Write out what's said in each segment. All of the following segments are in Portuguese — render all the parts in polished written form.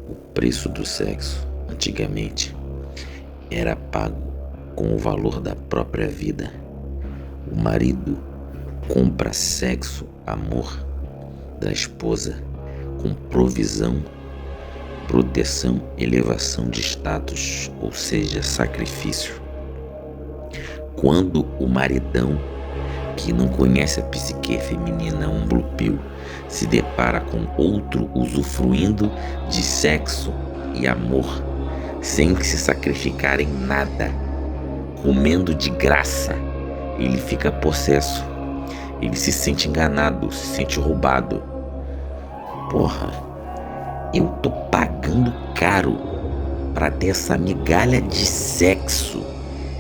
O preço do sexo, antigamente, era pago com o valor da própria vida. O marido compra sexo, amor da esposa com provisão, proteção, elevação de status, ou seja, sacrifício. Quando o maridão, que não conhece a psique feminina, um blue pill, se depara com outro usufruindo de sexo e amor, sem se sacrificar em nada, comendo de graça, ele fica possesso, ele se sente enganado, se sente roubado. Porra, eu tô pagando caro pra ter essa migalha de sexo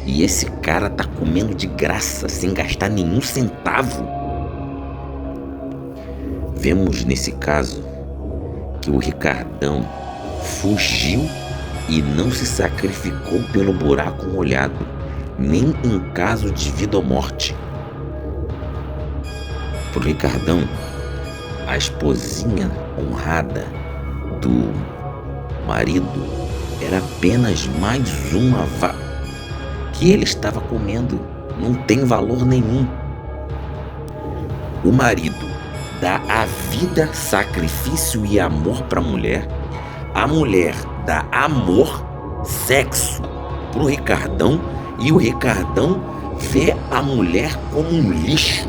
e esse cara tá comendo de graça, sem gastar nenhum centavo. Vemos nesse caso que o Ricardão fugiu e não se sacrificou pelo buraco molhado, nem em caso de vida ou morte. Pro Ricardão, a esposinha honrada do marido era apenas mais uma que ele estava comendo, não tem valor nenhum. O marido dá a vida, sacrifício e amor para a mulher dá amor, sexo pro Ricardão e o Ricardão vê a mulher como um lixo.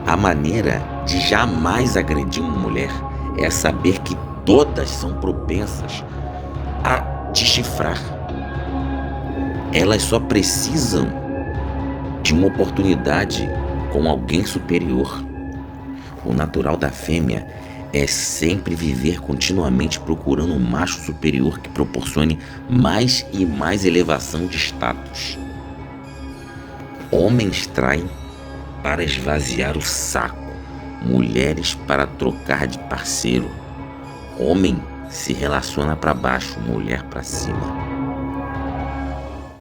A maneira de jamais agredir uma mulher é saber que todas são propensas a te chifrar. Elas só precisam de uma oportunidade com alguém superior. O natural da fêmea é sempre viver continuamente procurando um macho superior que proporcione mais e mais elevação de status. Homens traem para esvaziar o saco, mulheres para trocar de parceiro. Homem se relaciona para baixo, mulher para cima.